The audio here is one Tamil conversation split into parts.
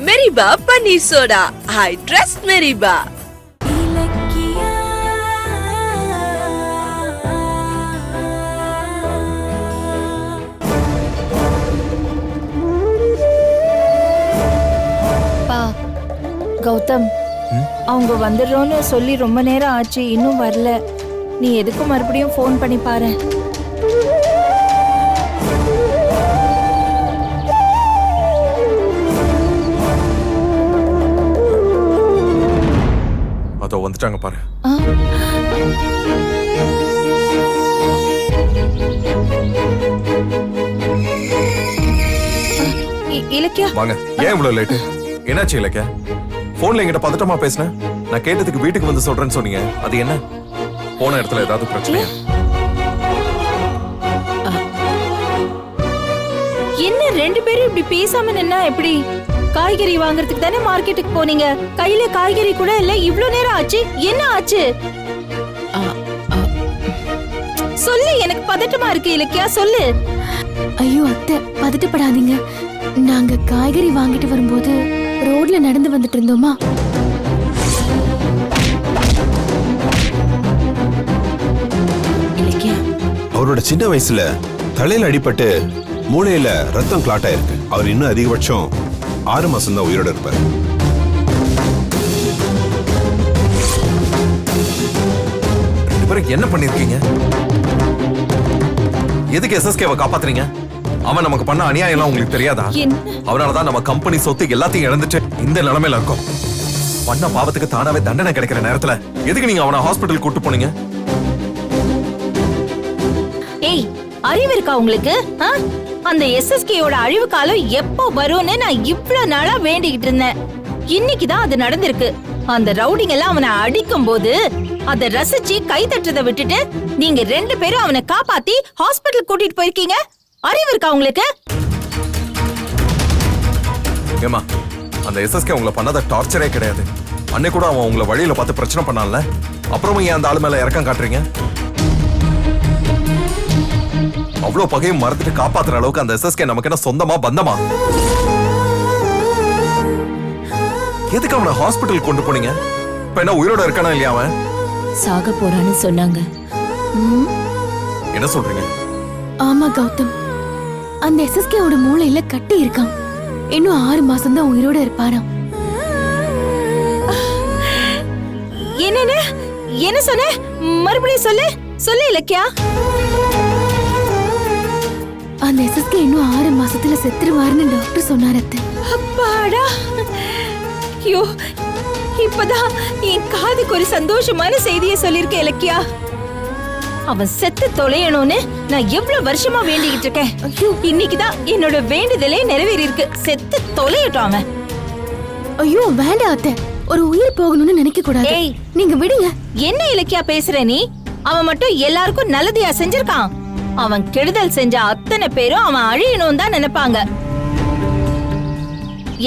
மெரிபா panneer soda. I trust Meriba. Gautham, அவங்க வந்துடுறோன்னு சொல்லி ரொம்ப நேரம் ஆச்சு, இன்னும் வரல. நீ எதுக்கும் மறுபடியும் ஃபோன் பண்ணி பாரு. அதோ வந்துட்டாங்க பாரு. இலக்கியா வாங்க. ஏன் இவ்வளவு லேட்டு? என்னாச்சு இலக்கியா? போன்ல என்கிட்ட பதட்டமா பேசினேன். நான் கேட்டதுக்கு வீட்டுக்கு வந்து சொல்றேன்னு சொன்னீங்க. அது என்ன? போன இடத்துல ஏதாவது பிரச்சனையா? என்ன ரெண்டு பேரும் இப்படி பேசாம நின்னா எப்படி? காய்கறி வாங்குறதுக்கு தானே மார்க்கெட்டுக்கு போனீங்க. கையில காய்கறி கூட இல்ல, இவ்ளோ நேரம் ஆச்சு. என்ன ஆச்சு? சொல்லு, எனக்கு பதட்டமா இருக்கு இலக்கியா, சொல்லு. ஐயோ அத்தை, பதட்டப்படாதீங்க. நாங்க காய்கறி வாங்கிட்டு வரும்போது ரோட்ல நடந்து வந்துட்டு இருந்தோமா, இலக்கியா அவரோட சின்ன வயசுல தலையில அடிபட்டு மூளையில ரத்தம் கிளாட் ஆயிருக்கு. அவர் இன்னும் அதிகபட்சம் 6 மாசம் தான் உயிரோட இருப்பாரு. என்ன பண்ணிருக்கீங்க? எதுக்கு எஸ்எஸ்கேவை காப்பாத்துறீங்க? அவன் நமக்கு பண்ண அநியாயம் எல்லாம் உங்களுக்கு தெரியாதா? அவனாலதான் நம்ம கம்பெனி சொத்து எல்லாத்தையும் இழந்துட்டு இந்த நிலைமையில இருக்கும். பண்ண பாவத்துக்கு தானாவே தண்டனை கிடைக்கிற நேரத்துல எதுக்கு நீங்க அவனை ஹாஸ்பிட்டல் கூட்டு போனீங்க? ஏய், அறிவு இருக்கா உங்களுக்கு? அந்த எஸ்எஸ்கேயோட அழிவு காலம் எப்போ வரும்னு நான் இவ்வளவு நாளா வேண்டிக்கிட்டு இருந்தேன். இன்னைக்குதான் அது நடந்திருக்கு. அந்த ரவுடிங்க எல்லாம் அவனை அடிக்கும் போது அத ரசிச்சு கை தட்டுறதை விட்டுட்டு நீங்க ரெண்டு பேரும் அவனை காப்பாத்தி ஹாஸ்பிட்டல் கூட்டிட்டு போயிருக்கீங்க. அறிவு இருக்கா உங்களுக்கு? ஏமா, அந்த எஸ்எஸ்கே உங்களை பண்ணாத டார்ச்சரே கிடையாது. அன்னை கூட அவன் உங்களை வழியில பார்த்து பிரச்சனை பண்ணான்ல, அப்புறமும் ஏன் அந்த ஆளு மேல இறக்கம் காட்டுறீங்க? அவ்வளவு பகையும் மறந்துட்டு காப்பாத்துற அளவுக்கு அந்த எஸ்எஸ்கே நமக்கு என்ன சொந்தமா பந்தமா? எதுக்கு அவனை ஹாஸ்பிட்டல் கொண்டு போனீங்க? இப்ப என்ன உயிரோட இருக்கானா இல்லையா? அவன் சாக போறான்னு சொன்னாங்க. என்ன சொல்றீங்க? ஆமா கௌதம், அந்த எஸ்எஸ்கேவோட மூளையில கட்டி இருக்கான். இன்னும் 6 மாசம் தான் உயிரோட இருப்பாராம். என்ன சொன்ன? மறுபடியும் சொல்லு, சொல்லு இலக்கியா. அந்த எஸ்எஸ்கே இன்னும் 6 மாசத்துல செத்துருவாருன்னு டாக்டர் சொன்னாரு. அப்பாடா, ஐயோ, இப்பதான் என் காதுக்கு ஒரு சந்தோஷமான செய்தியை சொல்லிருக்க இலக்கியா. அவன் செத்து தொலையணும்னு நான் எவ்வளவு வருஷமா வேண்டிக்கிட்டு இருக்கேன். இன்னைக்குதான் என்னோட வேண்டுதலே நிறைவேறி இருக்கு. செத்து தொலையட்டும் அவன். ஐயோ வேண்டாம் அத்தை, ஒரு உயிர் போகணும்னு நினைக்க கூடாது. நீங்க விடுங்க. என்ன இலக்கியா பேசுற நீ? அவன் மட்டும் எல்லாருக்கும் நல்லதையா செஞ்சிருக்கான்? அவன் கெடுதல் செஞ்ச அத்தனை பேரும் அவன் அழியணும் தான் நினைப்பாங்க.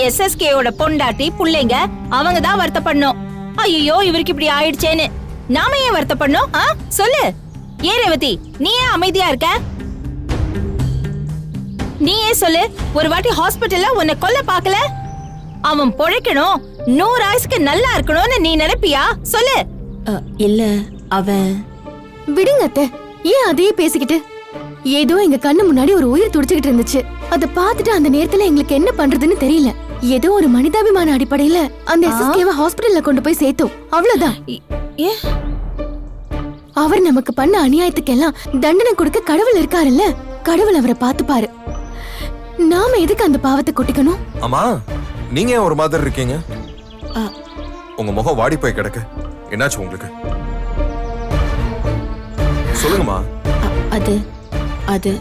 எஸ்எஸ்கேயோட பொண்டாட்டி புள்ளைங்க அவங்க தான் வருத்தப்படணும். ஐயோ இவருக்கு இப்படி ஆயிடுச்சேன்னு. நாம ஏன் வருத்தப்படணும்? சொல்லு. ஏன் ரேவதி, நீ ஏன் அமைதியா இருக்க? நீ ஏன் சொல்லு. ஒரு வாட்டி ஹாஸ்பிட்டல்ல உன்னை கொல்ல பாக்கல? அவன் பொழைக்கணும், 100 ஆயுசுக்கு நல்லா இருக்கணும்னு நீ நினைப்பியா? சொல்லு. இல்ல, அவன். விடுங்க அத்தை, ஏன் அதையே பேசிக்கிட்டு? ஏதோ எங்க கண்ணு முன்னாடி ஒரு உயிர் துடிச்சுக்கிட்டு இருந்துச்சு. அத பாத்துட்டு அந்த நேரத்துல எங்களுக்கு என்ன பண்றதுன்னு தெரியல. ஏதோ ஒரு மனிதாபிமான அடிப்படையில அந்த எஸ்எஸ்கேவை ஹாஸ்பிடல்ல கொண்டு போய் சேர்த்தோம், அவ்வளவுதான். அவர் நமக்கு பண்ண அநியாயத்துக்கெல்லாம் தண்டனை கொடுக்க கடவுள் இருக்காருல்ல, கடவுள் அவரை பாத்துப்பாரு. நாம எதுக்கு அந்த பாவத்தை கொட்டிக்கணும்? ஆமா, நீங்க ஒரு மாதிரி இருக்கீங்க. உங்க முகம் வாடி போய் கிடக்கு. என்னாச்சு உங்களுக்கு? சொல்லுங்கம்மா. அது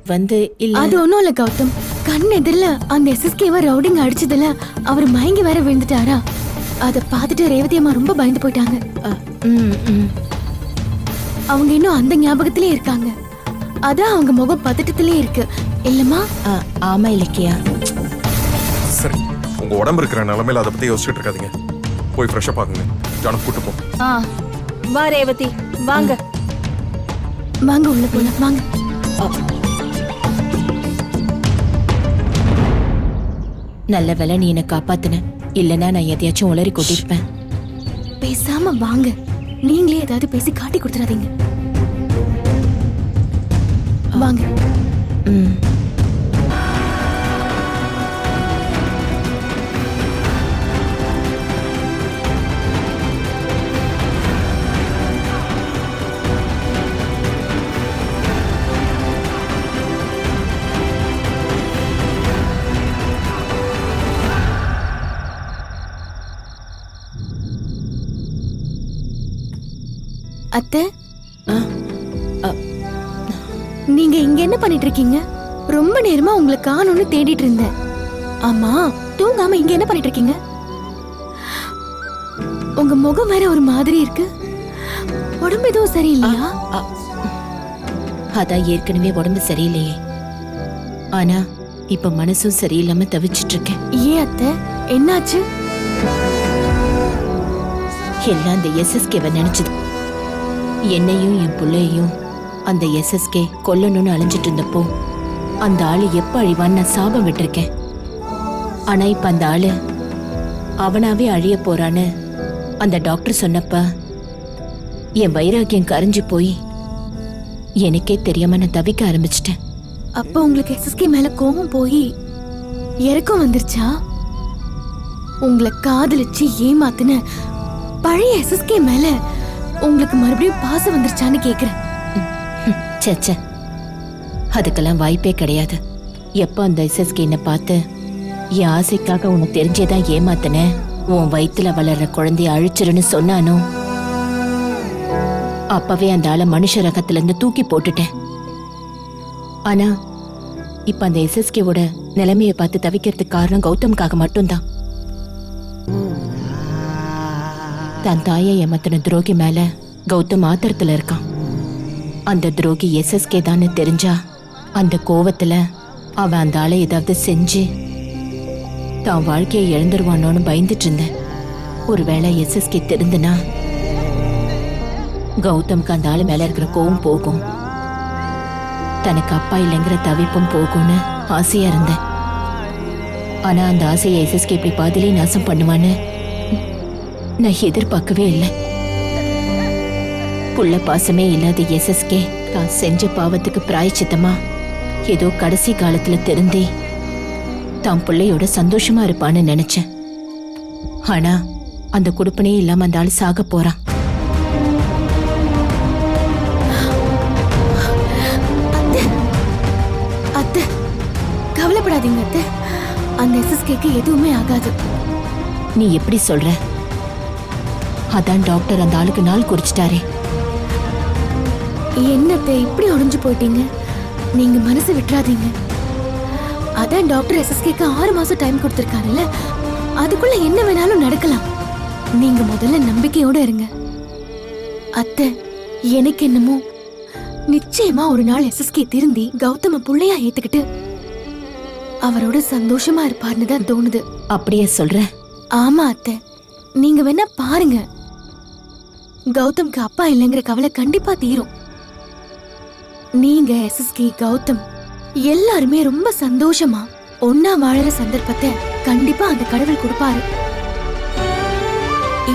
வந்து இல்ல. அது ஒண்ணும் இல்ல கௌதம். கண் எதிரில அந்த எஸ்எஸ்கேவை ரவுடிங்க அடிச்சதுல அவர் மயங்கி வேற விழுந்துட்டாரா. அத பாத்துட்டு ரேவதி அம்மா ரொம்ப பயந்து போயிட்டாங்க. அவங்க இன்னும் அந்த ஞாபகத்திலே இருக்காங்க. அதான் அவங்க முகம் பதட்டத்திலே இருக்கு இல்லம்மா? ஆமா இலக்கியா. சரி, உங்க உடம்பு இருக்கிற நிலைமையில அதை பத்தி யோசிச்சுட்டு இருக்காதீங்க. போய் ஃப்ரெஷ் அப் ஆகுங்க. ஜானு கூட்டு போ. வா ரேவதி, வாங்க வாங்க உள்ள போலாம் வாங்க. நல்ல வேளை நீ என்னை காப்பாத்துன. இல்லைன்னா நான் எதையாச்சும் உளறி கொட்டிருப்பேன். பேசாம வாங்க, நீங்களே ஏதாவது பேசி காட்டி கொடுத்துறாதீங்க. வாங்க. ம். அத்தை, ஆ, அ, நீங்க இங்க என்ன பண்ணிட்டு இருக்கீங்க? ரொம்ப நேரமா உங்களை காணோம்னு தேடிட்டு இருந்தேன். ஆமா, தூங்காம இங்க என்ன பண்ணிட்டு இருக்கீங்க? உங்க முகம் வேற ஒரு மாதிரி இருக்கு. உடம்பு எதுவும் சரியில்லையா? அதான் ஏற்கனவே உடம்பு சரியில்லையே. ஆனா இப்ப மனசும் சரியில்லாம தவிச்சிட்டு இருக்கேன். ஏன் அத்தை, என்னாச்சு? எல்லாம் அந்த எஸ்எஸ்கேவை நினைச்சது. என்னையும் என் பிள்ளையையும் அந்த எஸ்எஸ்கே கொல்லணும்னு அலைஞ்சிட்டு இருந்தப்போ அந்த ஆளு எப்ப அழிவான்னு நான் சாபம் விட்டிருக்கேன். ஆனா இப்ப அந்த ஆளு அவனாவே அழிய போறான்னு அந்த டாக்டர் சொன்னப்ப என் வைராக்கியம் கரைஞ்சு போய் எனக்கே தெரியாம நான் தவிக்க ஆரம்பிச்சிட்டேன். அப்ப உங்களுக்கு எஸ்எஸ்கே மேல கோபம் போய் இறக்கம் வந்துருச்சா? உங்களை காதலிச்சு ஏமாத்துன பழைய எஸ்எஸ்கே மேல உங்களுக்கு மறுபடியும் பாசம் வந்துருச்சான்னு கேக்குறேன். சே, அதுக்கெல்லாம் வாய்ப்பே கிடையாது. எப்ப அந்த எஸ்எஸ்கே என்ன பார்த்து என் ஆசைக்காக உனக்கு தெரிஞ்சேதான் ஏமாத்தின, உன் வயித்துல வளர்ற குழந்தைய அழிச்சிருன்னு சொன்னானோ அப்பவே அந்த ஆளை மனுஷ ரகத்துல இருந்து தூக்கி போட்டுட்டேன். ஆனா இப்ப அந்த எஸ்எஸ்கேவோட நிலைமையை பார்த்து தவிக்கிறதுக்கு காரணம் கௌதம்காக மட்டும்தான். தன் தாயை ஏமாத்தின துரோகி மேல கௌதம் ஆத்திரத்துல இருக்கான். அந்த துரோகி எஸ்எஸ்கே தான்னு தெரிஞ்சா அந்த கோவத்துல அவன் அந்த ஆளை ஏதாவது செஞ்சு தான் வாழ்க்கையை இழந்துருவானோன்னு பயந்துட்டு இருந்தேன். ஒருவேளை எஸ்எஸ்கே தெரிந்துனா கௌதம்க்கு அந்த ஆளு மேல இருக்கிற கோவம் போகும், தனக்கு அப்பா இல்லைங்கிற தவிப்பும் போகும்னு ஆசையா இருந்தேன். ஆனா அந்த ஆசையை எஸ்எஸ்கே இப்படி பாதிலே நாசம் பண்ணுவான்னு நான் எதிர்பார்க்கவே இல்லை. புள்ள பாசமே இல்லாத எஸ்எஸ்கே தான் செஞ்ச பாவத்துக்கு பிராயச்சித்தமா ஏதோ கடைசி காலத்துல தெரிந்தே தான் பிள்ளையோட சந்தோஷமா இருப்பான்னு நினைச்சேன். ஆனா அந்த குடுப்பனே இல்லாம அந்த ஆள் சாக போறான். அத்தை, கவலைப்படாதீங்க அத்தை, அந்த எஸ்எஸ்கேக்கு எதுவுமே ஆகாது. நீ எப்படி சொல்ற? அதான் டாக்டர் அந்த ஆளுக்கு நாள் குறிச்சிட்டாரே. என்னத்தை இப்படி உடைஞ்சு போயிட்டீங்க? நீங்க மனசு விட்டுறாதீங்க. அதான் டாக்டர் எஸ்எஸ்கேக்கு 6 மாசம் டைம் கொடுத்திருக்காருல்ல, அதுக்குள்ள என்ன வேணாலும் நடக்கலாம். நீங்க முதல்ல நம்பிக்கையோட இருங்க அத்தை. எனக்கு என்னமோ நிச்சயமா ஒரு நாள் எஸ்எஸ்கே திருந்தி கௌதம புள்ளையா ஏத்துக்கிட்டு அவரோட சந்தோஷமா இருப்பார்னு தான் தோணுது. அப்படியே சொல்ற? ஆமா அத்தை, நீங்க வேணா பாருங்க, கௌதம்க்கு அப்பா இல்லைங்கிற கவலை கண்டிப்பா தீரும். நீங்க எஸ்எஸ்கே கௌதம் எல்லாருமே ரொம்ப சந்தோஷமா ஒன்னா வாழற சந்தர்ப்பத்தை கண்டிப்பா அந்த கடவுள் கொடுப்பாரு.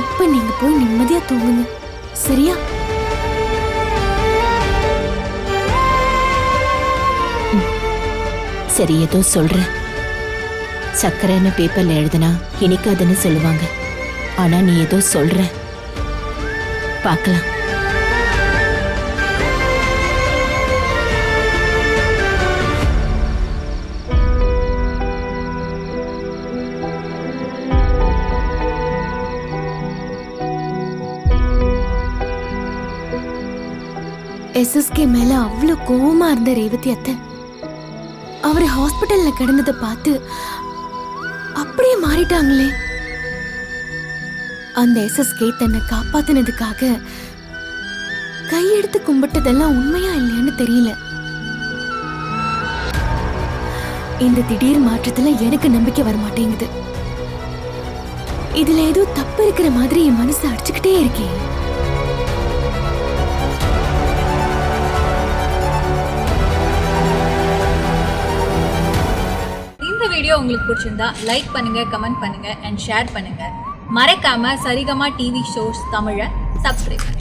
இப்ப நீங்க போய் நிம்மதியா தூங்குங்க, சரியா? சரி, ஏதோ சொல்ற. சக்கரைன்னு பேப்பர்ல எழுதுனா இனிக்காதுன்னு சொல்லுவாங்க. ஆனா நீ ஏதோ சொல்ற, பார்க்கலாம். எஸ்எஸ்கே மேல அவ்வளவு கோவமா இருந்த ரேவதி அத்தை அவரு ஹாஸ்பிட்டல்ல கிடந்ததை பார்த்து அப்படியே மாறிட்டாங்களே. அந்த எஸ்எஸ்கே தன்னை காப்பாத்தினதுக்காக கையெடுத்து கும்பிட்டதெல்லாம் உண்மையா இல்லையான்னு தெரியல. இந்த திடீர் மாற்றத்துல எனக்கு நம்பிக்கை வர மாட்டேங்குது. இதுல ஏதோ தப்பு இருக்கிற மாதிரி என் மனசு அடிச்சுக்கிட்டே இருக்கேன். வீடியோ உங்களுக்கு பிடிச்சிருந்தா லைக் பண்ணுங்க, கமெண்ட் பண்ணுங்க அண்ட் ஷேர் பண்ணுங்க. மறக்காம சரிகமா டிவி ஷோஸ் தமிழை சப்ஸ்கிரைப் பண்ணுங்க.